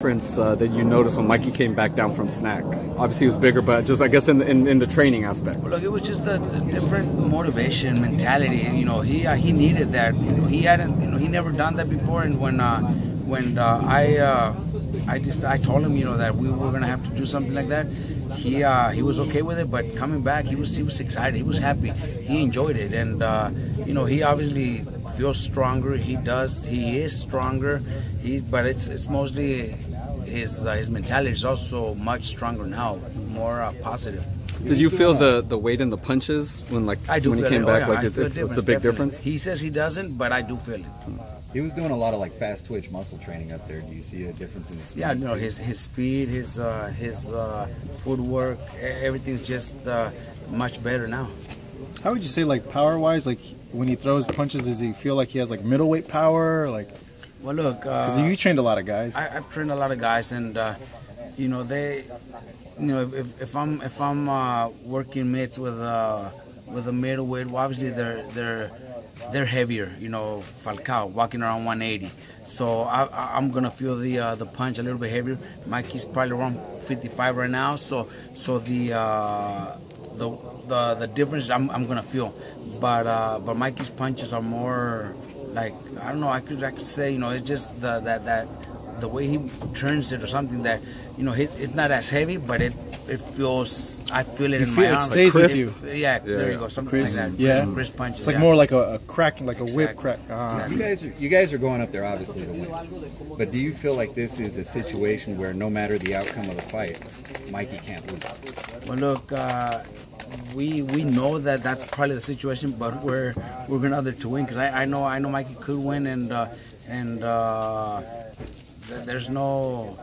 Difference that you noticed when Mikey came back down from SNAC? Obviously, he was bigger, but just I guess in the training aspect. Well, look, it was just a different motivation, mentality. You know, he needed that. You know, he hadn't. You know, he never done that before. And when I told him, you know, that we were gonna have to do something like that, he was okay with it. But coming back, he was excited. He was happy. He enjoyed it, and you know, he obviously feels stronger. He does. He is stronger. But it's mostly his mentality is also much stronger now, more positive. Did you feel the weight in the punches when when he came back? Like it's a big difference. He says he doesn't, but I do feel it. He was doing a lot of like fast twitch muscle training up there. Do you see a difference in his speed? Yeah, you know, his speed, his footwork, everything's just much better now. How would you say, like, power-wise, like when he throws punches, does he feel like he has like middleweight power, like? Well, look, because you trained a lot of guys. I've trained a lot of guys, and you know, if I'm working mitts with a middleweight, well, obviously they're heavier. You know, Falcao walking around 180, so I'm gonna feel the punch a little bit heavier. Mikey's probably around 55 right now, so the difference I'm gonna feel, but Mikey's punches are more. Like, I don't know, I could say, you know, it's just the way he turns it or something that, you know, it's not as heavy, but it feels, I feel it in my arm. It stays with you. Yeah, there you go, something like that. Yeah, crisp punches. It's like more like a crack, like exactly. A whip crack. Exactly. You guys are going up there obviously to win, but do you feel like this is a situation where no matter the outcome of the fight, Mikey can't lose? Well, look, we know that that's probably the situation, but we're going other to win, because I know Mikey could win, and there's no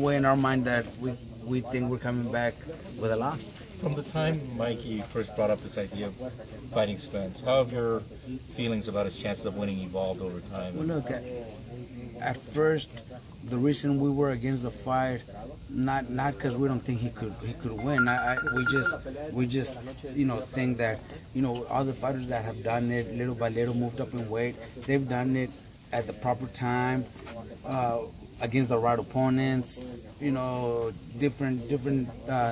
way in our mind that we think we're coming back with a loss. From the time Mikey first brought up this idea of fighting Spence, how have your feelings about his chances of winning evolved over time? Well, look, at first, the reason we were against the fight, not because we don't think he could win. We just you know, think that, you know, other fighters that have done it little by little, moved up in weight, they've done it at the proper time, against the right opponents, you know, different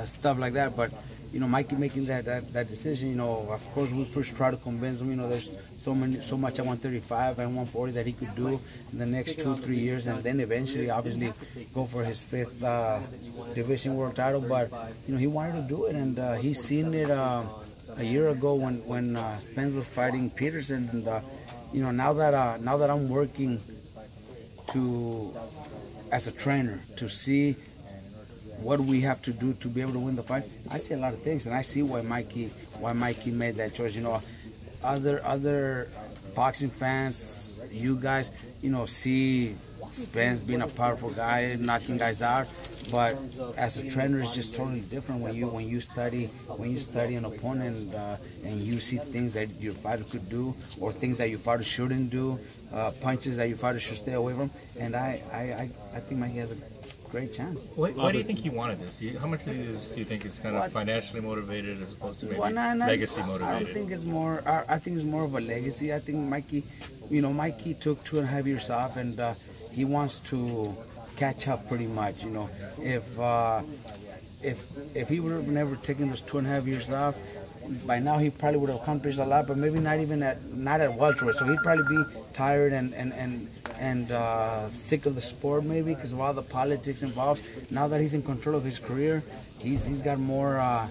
stuff like that. But you know, Mikey making that decision, you know, of course we first try to convince him, you know, there's so much at 135 and 140 that he could do in the next 2-3 years, and then eventually obviously go for his 5th division world title. But you know, he wanted to do it, and he's seen it a year ago when Spence was fighting Peterson, and you know, now that I'm working as a trainer to see what we have to do to be able to win the fight, I see a lot of things, and I see why Mikey made that choice. You know, other boxing fans, you guys, you know, see Spence being a powerful guy, knocking guys out, but as a trainer, it's just totally different when you study an opponent, and you see things that your fighter could do, or things that your fighter shouldn't do, punches that your fighter should stay away from, and I think Mikey has a great chance. Why do you think he wanted this? How much of this do you think is kind of financially motivated as opposed to maybe legacy motivated? I don't think it's more. I think it's more of a legacy. I think Mikey, you know, Mikey took 2.5 years off, and he wants to catch up pretty much. You know, if he would have never taken those 2.5 years off, by now he probably would have accomplished a lot, but maybe not at welterweight. So he'd probably be tired and sick of the sport, maybe because of all the politics involved. Now that he's in control of his career, he's got more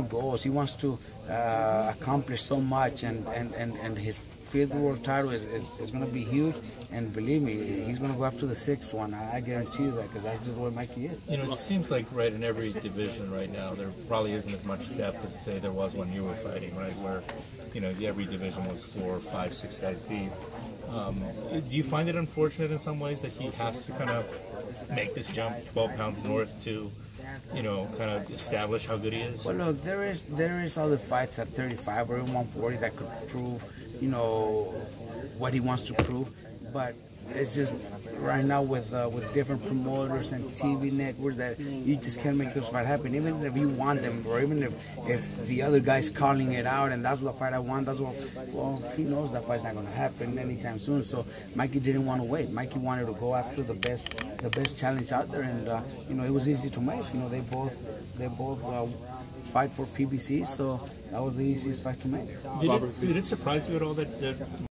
goals. He wants to accomplish so much, and his 5th world title is going to be huge. And believe me, he's going to go after the 6th one. I guarantee you that, because that's just what Mikey is. You know, it seems like right in every division right now, there probably isn't as much depth as say there was when you were fighting, right? Where, you know, every division was 4, 5, 6 guys deep. Do you find it unfortunate in some ways that he has to kind of make this jump 12 pounds north to, you know, kind of establish how good he is? Well, look, there is other fights at 35 or 140 that could prove, you know, what he wants to prove. But it's just right now with different promoters and TV networks that you just can't make those fights happen. Even if you want them, or even if the other guy's calling it out and that's the fight I want, well, he knows that fight's not going to happen anytime soon. So Mikey didn't want to wait. Mikey wanted to go after the best challenge out there, and it was easy to make. They both fight for PBC, so that was the easiest fight to make. Did it surprise you at all that